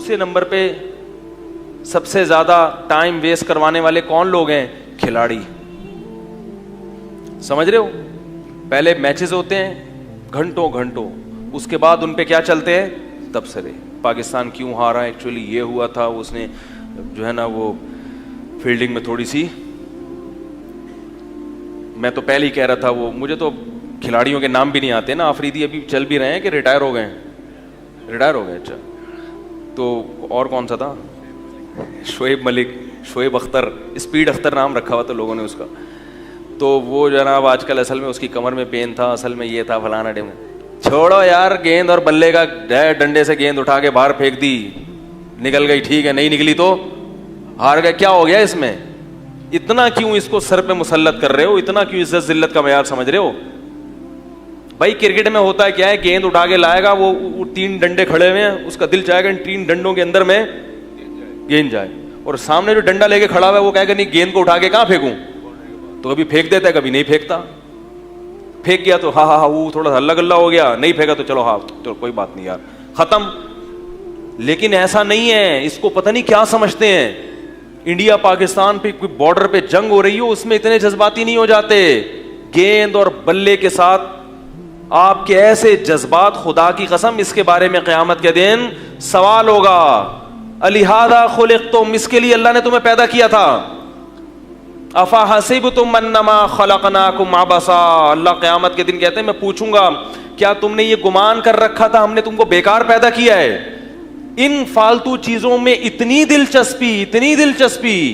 دوسرے نمبر پہ سب سے زیادہ ٹائم ویسٹ کروانے والے کون لوگ ہیں؟ کھلاڑی. سمجھ رہے ہو؟ پہلے میچز ہوتے ہیں گھنٹوں گھنٹوں, اس کے بعد ان پہ کیا چلتے ہیں؟ تبصرے. پاکستان کیوں ہارا, ایکچولی یہ ہوا تھا, اس نے جو ہے نا وہ فیلڈنگ میں تھوڑی سی, میں تو پہلے ہی کہہ رہا تھا, وہ مجھے تو کھلاڑیوں کے نام بھی نہیں آتے نا. آفریدی ابھی چل بھی رہے ہیں کہ ریٹائر ہو گئے؟ ریٹائر ہو گئے. اچھا, تو اور کون سا تھا؟ شعیب ملک, شعیب اختر, اسپیڈ اختر نام رکھا ہوا تھا لوگوں نے اس کا. تو وہ جناب آج کل اصل میں اس کی کمر میں پین تھا, اصل میں یہ تھا فلانا ڈیم. چھوڑو یار, گیند اور بلے کا ڈنڈے سے گیند اٹھا کے باہر پھینک دی, نکل گئی ٹھیک ہے, نہیں نکلی تو ہار گئے. کیا ہو گیا اس میں؟ اتنا کیوں اس کو سر پہ مسلط کر رہے ہو؟ اتنا کیوں عزت ذلت کا معیار سمجھ رہے ہو؟ بھائی کرکٹ میں ہوتا ہے کیا ہے, گیند اٹھا کے لائے گا, وہ 3 ڈنڈے کھڑے ہوئے ہیں, اس کا دل چاہے گا ان 3 ڈنڈوں کے اندر میں گیند جائے, اور سامنے جو ڈنڈا لے کے کھڑا ہوا ہے وہ کہے گا نہیں گیند کو اٹھا کے کہاں پھینکوں, تو کبھی پھینک دیتا ہے کبھی نہیں پھینکتا. پھینک گیا تو ہاں ہاں وہ تھوڑا سا ہلا گلا ہو گیا, نہیں پھینکا تو چلو ہاں تو کوئی بات نہیں یار, ختم. لیکن ایسا نہیں ہے, اس کو پتہ نہیں کیا سمجھتے ہیں. انڈیا پاکستان پہ کوئی بارڈر پہ جنگ ہو رہی ہو, اس میں اتنے جذباتی نہیں ہو جاتے. گیند اور بلے کے ساتھ آپ کے ایسے جذبات, خدا کی قسم اس کے بارے میں قیامت کے دن سوال ہوگا. لہذا خلقتم, اس کے لیے اللہ نے تمہیں پیدا کیا تھا. افحسبتم انما خلقناکم عبثا, اللہ قیامت کے دن کہتے ہیں میں پوچھوں گا کیا تم نے یہ گمان کر رکھا تھا ہم نے تم کو بیکار پیدا کیا ہے؟ ان فالتو چیزوں میں اتنی دلچسپی.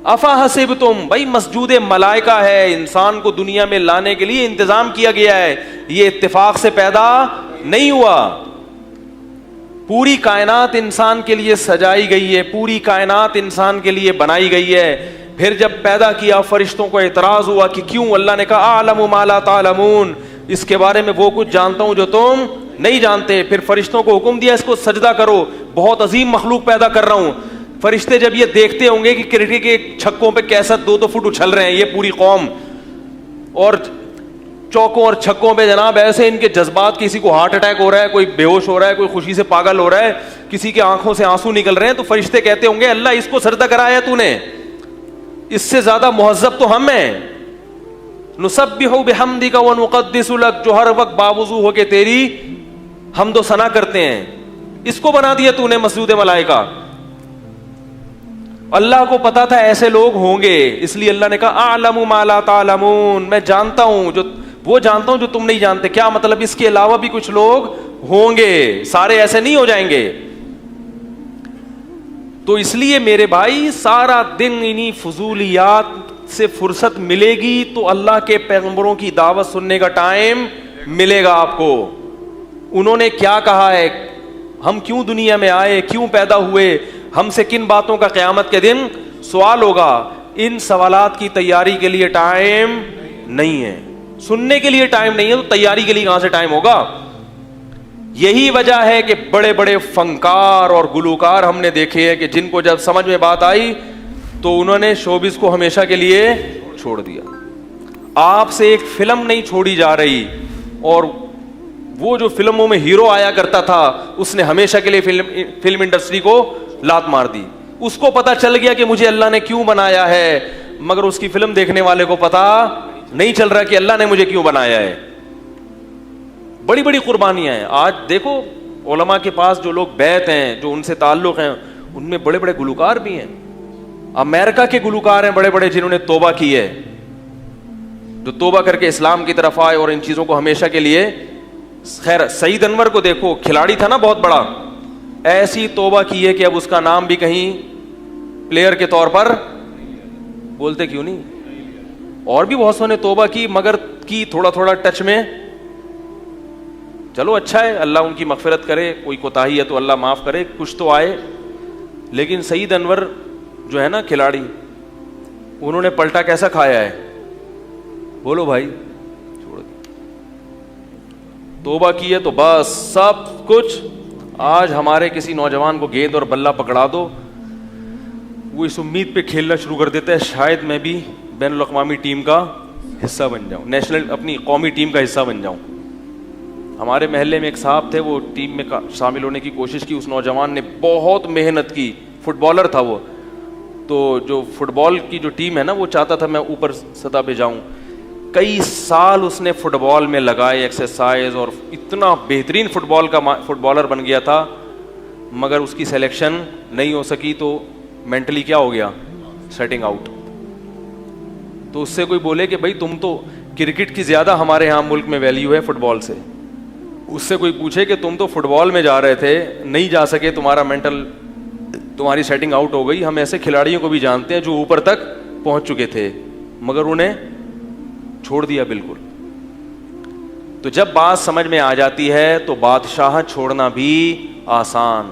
افحسبتم, بھائی مسجود ملائکہ ہے, انسان کو دنیا میں لانے کے لیے انتظام کیا گیا ہے, یہ اتفاق سے پیدا نہیں ہوا. پوری کائنات انسان کے لیے سجائی گئی ہے, پوری کائنات انسان کے لیے بنائی گئی ہے. پھر جب پیدا کیا فرشتوں کو اعتراض ہوا کہ کیوں, اللہ نے کہا اعلم ما لا تعلمون, اس کے بارے میں وہ کچھ جانتا ہوں جو تم نہیں جانتے. پھر فرشتوں کو حکم دیا اس کو سجدہ کرو, بہت عظیم مخلوق پیدا کر رہا ہوں. فرشتے جب یہ دیکھتے ہوں گے کہ کرکٹ کے چھکوں پہ کیسا 2 فٹ اچھل رہے ہیں یہ پوری قوم, اور چوکوں اور چھکوں پہ جناب ایسے ان کے جذبات, کسی کو ہارٹ اٹیک ہو رہا ہے, کوئی بے ہوش ہو رہا ہے, کوئی خوشی سے پاگل ہو رہا ہے, کسی کے آنکھوں سے آنسو نکل رہے ہیں, تو فرشتے کہتے ہوں گے اللہ اس کو سجدہ کرایا تو نے, اس سے زیادہ مہذب تو ہم ہیں. نسبح بحمدک ونقدس لک, جو ہر وقت باوضو ہو کے تیری حمد و ثنا کرتے ہیں, اس کو بنا دیا تو نے مسجود ملائکہ. اللہ کو پتا تھا ایسے لوگ ہوں گے, اس لیے اللہ نے کہا اعلم ما لا تعلمون, میں جانتا ہوں وہ جانتا ہوں جو تم نہیں جانتے. کیا مطلب, اس کے علاوہ بھی کچھ لوگ ہوں گے, سارے ایسے نہیں ہو جائیں گے. تو اس لیے میرے بھائی سارا دن انہی فضولیات سے فرصت ملے گی تو اللہ کے پیغمبروں کی دعوت سننے کا ٹائم ملے گا آپ کو. انہوں نے کیا کہا ہے, ہم کیوں دنیا میں آئے, کیوں پیدا ہوئے, ہم سے کن باتوں کا قیامت کے دن سوال ہوگا. ان سوالات کی تیاری کے لیے ٹائم نہیں ہے, سننے کے لیے ٹائم نہیں ہے, تو تیاری کے لیے کہاں سے ٹائم ہوگا. یہی وجہ ہے کہ بڑے بڑے فنکار اور گلوکار ہم نے دیکھے ہیں کہ جن کو جب سمجھ میں بات آئی تو انہوں نے شوبز کو ہمیشہ کے لیے چھوڑ دیا. آپ سے ایک فلم نہیں چھوڑی جا رہی, اور وہ جو فلموں میں ہیرو آیا کرتا تھا اس نے ہمیشہ کے لیے فلم انڈسٹری کو لات مار دی. اس کو پتا چل گیا کہ مجھے اللہ نے کیوں بنایا ہے, مگر اس کی فلم دیکھنے والے کو پتا نہیں چل رہا کہ اللہ نے مجھے کیوں بنایا ہے. بڑی بڑی قربانیاں ہیں. آج دیکھو علماء کے پاس جو لوگ بیعت ہیں, جو ان سے تعلق ہیں, ان میں بڑے بڑے گلوکار بھی ہیں. امریکہ کے گلوکار ہیں بڑے بڑے جنہوں نے توبہ کی ہے, جو توبہ کر کے اسلام کی طرف آئے اور ان چیزوں کو ہمیشہ کے لیے. خیر سعید انور کو دیکھو, کھلاڑی تھا نا بہت بڑا, ایسی توبہ کی ہے کہ اب اس کا نام بھی کہیں پلیئر کے طور پر بولتے کیوں نہیں. اور بھی بہت سو نے توبہ کی, مگر کی تھوڑا تھوڑا ٹچ میں. چلو اچھا ہے, اللہ ان کی مغفرت کرے, کوئی کوتاہی ہے تو اللہ معاف کرے, کچھ تو آئے. لیکن سعید انور جو ہے نا کھلاڑی, انہوں نے پلٹا کیسا کھایا ہے, بولو بھائی. توبہ کی ہے تو بس سب کچھ. آج ہمارے کسی نوجوان کو گیند اور بلہ پکڑا دو, وہ اس امید پہ کھیلنا شروع کر دیتا ہے شاید میں بھی بین الاقوامی ٹیم کا حصہ بن جاؤں, نیشنل اپنی قومی ٹیم کا حصہ بن جاؤں. ہمارے محلے میں ایک صاحب تھے, وہ ٹیم میں شامل ہونے کی کوشش کی, اس نوجوان نے بہت محنت کی, فٹ بالر تھا وہ, تو جو فٹ بال کی جو ٹیم ہے نا وہ چاہتا تھا میں اوپر سطح پہ جاؤں. کئی سال اس نے فٹ بال میں لگائے, ایکسرسائز, اور اتنا بہترین فٹ بالر بن گیا تھا, مگر اس کی سلیکشن نہیں ہو سکی, تو مینٹلی کیا ہو گیا, سیٹنگ آؤٹ. تو اس سے کوئی بولے کہ بھائی تم تو کرکٹ کی زیادہ ہمارے یہاں ملک میں ویلیو ہے فٹ بال سے, اس سے کوئی پوچھے کہ تم تو فٹ بال میں جا رہے تھے, نہیں جا سکے, تمہاری سیٹنگ آؤٹ ہو گئی. ہم ایسے کھلاڑیوں کو بھی جانتے ہیں جو اوپر تک پہنچ چکے تھے مگر انہیں چھوڑ دیا بالکل. تو جب بات سمجھ میں آ جاتی ہے تو بادشاہ چھوڑنا بھی آسان,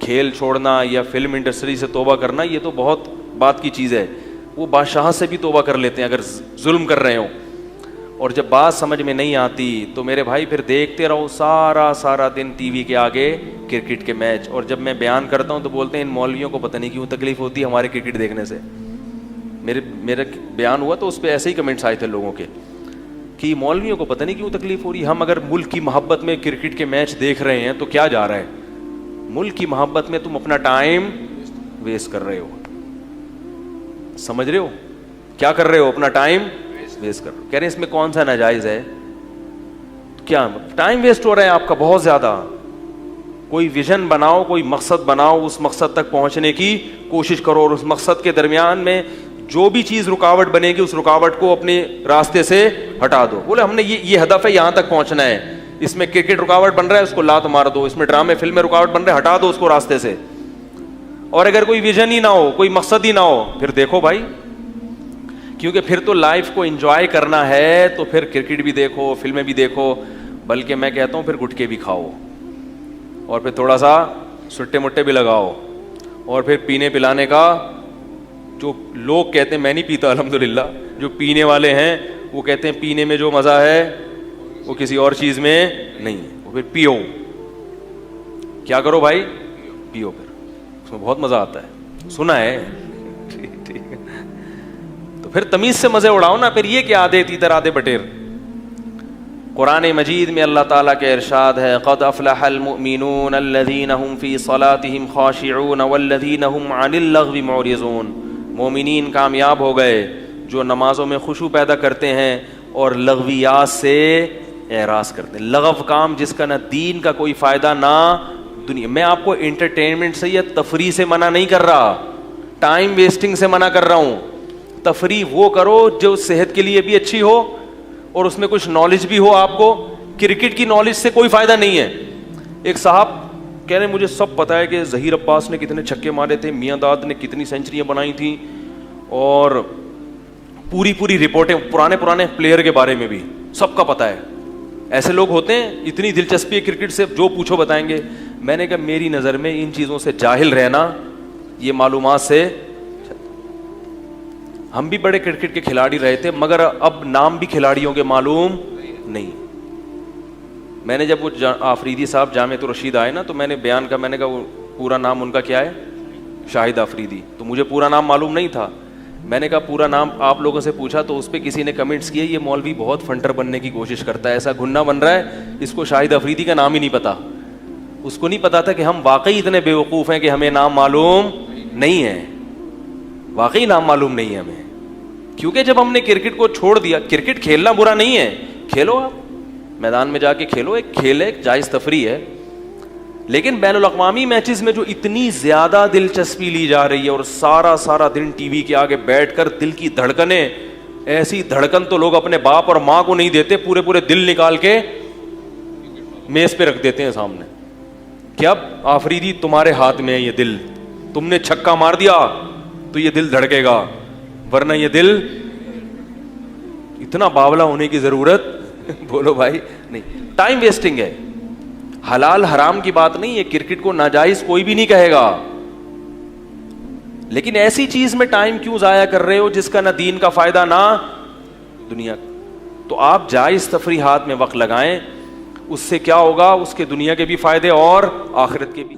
کھیل چھوڑنا یا فلم انڈسٹری سے توبہ کرنا یہ تو بہت بات کی چیز ہے, وہ بادشاہ سے بھی توبہ کر لیتے ہیں اگر ظلم کر رہے ہوں. اور جب بات سمجھ میں نہیں آتی تو میرے بھائی پھر دیکھتے رہو سارا دن ٹی وی کے آگے کرکٹ کے میچ. اور جب میں بیان کرتا ہوں تو بولتے ہیں ان مولویوں کو پتہ نہیں کیوں تکلیف ہوتی ہے ہمارے کرکٹ دیکھنے سے. میرا بیان ہوا تو اس پہ ایسے ہی کمنٹس آئے تھے لوگوں کے کہ مولویوں کو پتہ نہیں کیوں تکلیف ہو رہی. ہم اگر ملک کی محبت میں کرکٹ کے میچ دیکھ رہے ہیں تو کیا جا رہا ہے, ملک کی محبت میں تم اپنا ٹائم ویسٹ کر رہے ہو. سمجھ رہے ہو کیا کر رہے ہو, اپنا ٹائم ویسٹ کر رہے ہو. کہہ رہے ہیں اس میں کون سا ناجائز ہے, کیا ٹائم ویسٹ ہو رہا ہے آپ کا بہت زیادہ. کوئی ویژن بناؤ, کوئی مقصد بناؤ, اس مقصد تک پہنچنے کی کوشش کرو, اور اس مقصد کے درمیان میں جو بھی چیز رکاوٹ بنے گی اس رکاوٹ کو اپنے راستے سے ہٹا دو. بولے ہم نے یہ ہدف ہے, یہاں تک پہنچنا ہے, اس میں کرکٹ رکاوٹ بن رہا ہے اس کو لات مار دو, اس میں ڈرامے فلم میں رکاوٹ بن رہے ہٹا دو اس کو راستے سے. اور اگر کوئی ویژن ہی نہ ہو, کوئی مقصد ہی نہ ہو, پھر دیکھو بھائی, کیونکہ پھر تو لائف کو انجوائے کرنا ہے تو پھر کرکٹ بھی دیکھو, فلمیں بھی دیکھو, بلکہ میں کہتا ہوں پھر گٹکے بھی کھاؤ, اور پھر تھوڑا سا سٹے مٹے بھی لگاؤ, اور پھر پینے پلانے کا جو لوگ کہتے ہیں, میں نہیں پیتا الحمدللہ, جو پینے والے ہیں وہ کہتے ہیں پینے میں جو مزہ ہے وہ کسی اور چیز میں نہیں ہے, وہ پھر پیو. کیا کرو بھائی, پیو, پھر اس میں بہت مزہ آتا ہے, سنا ہے. ٹھیک ہے, تو پھر تمیز سے مزے اڑاؤ نا, پھر یہ کیا آدھے تیتر آدھے بٹیر. قرآن مجید میں اللہ تعالیٰ کے ارشاد ہے, قد افلح المؤمنون الذین هم فی صلاتهم خاشعون والذین هم عن اللغو معرضون. مومنین کامیاب ہو گئے جو نمازوں میں خشوع پیدا کرتے ہیں اور لغویات سے اعراض کرتے ہیں. لغو کام جس کا نہ دین کا کوئی فائدہ نہ دنیا. میں آپ کو انٹرٹینمنٹ سے یا تفریح سے منع نہیں کر رہا, ٹائم ویسٹنگ سے منع کر رہا ہوں. تفریح وہ کرو جو صحت کے لیے بھی اچھی ہو اور اس میں کچھ نالج بھی ہو آپ کو. کرکٹ کی نالج سے کوئی فائدہ نہیں ہے. ایک صاحب کہہ رہے ہیں مجھے سب پتا ہے کہ ظہیر عباس نے کتنے چھکے مارے تھے, میاں داد نے کتنی سینچریاں بنائی تھیں, اور پوری رپورٹیں پرانے پلیئر کے بارے میں بھی سب کا پتا ہے. ایسے لوگ ہوتے ہیں, اتنی دلچسپی ہے کرکٹ سے, جو پوچھو بتائیں گے. میں نے کہا میری نظر میں ان چیزوں سے جاہل رہنا, یہ معلومات سے. ہم بھی بڑے کرکٹ کے کھلاڑی رہے تھے مگر اب نام بھی کھلاڑیوں کے معلوم نہیں. میں نے جب وہ آفریدی صاحب جامعۃ الرشید آئے نا تو میں نے بیان کا, میں نے کہا وہ پورا نام ان کا کیا ہے, شاہد آفریدی. تو مجھے پورا نام معلوم نہیں تھا, میں نے کہا پورا نام آپ لوگوں سے پوچھا تو اس پہ کسی نے کمنٹس کیے یہ مولوی بہت فنٹر بننے کی کوشش کرتا ہے, ایسا گھننا بن رہا ہے, اس کو شاہد آفریدی کا نام ہی نہیں پتا. اس کو نہیں پتا تھا کہ ہم واقعی اتنے بیوقوف ہیں کہ ہمیں نام معلوم نہیں ہے, واقعی نام معلوم نہیں ہے ہمیں. کیونکہ جب ہم نے کرکٹ کو چھوڑ دیا, کرکٹ کھیلنا برا نہیں ہے, کھیلو, آپ میدان میں جا کے کھیلو, ایک کھیل ہے, ایک جائز تفریح ہے. لیکن بین الاقوامی میچز میں جو اتنی زیادہ دلچسپی لی جا رہی ہے اور سارا دن ٹی وی کے آگے بیٹھ کر دل کی دھڑکنیں, ایسی دھڑکن تو لوگ اپنے باپ اور ماں کو نہیں دیتے, پورے دل نکال کے میز پہ رکھ دیتے ہیں سامنے کہ اب آفریدی تمہارے ہاتھ میں ہے یہ دل, تم نے چھکا مار دیا تو یہ دل دھڑکے گا, ورنہ یہ دل. اتنا باولا ہونے کی ضرورت بولو بھائی نہیں. ٹائم ویسٹنگ ہے, حلال حرام کی بات نہیں ہے, کرکٹ کو ناجائز کوئی بھی نہیں کہے گا, لیکن ایسی چیز میں ٹائم کیوں ضائع کر رہے ہو جس کا نہ دین کا فائدہ نہ دنیا. تو آپ جائز تفریحات میں وقت لگائیں, اس سے کیا ہوگا, اس کے دنیا کے بھی فائدے اور آخرت کے بھی.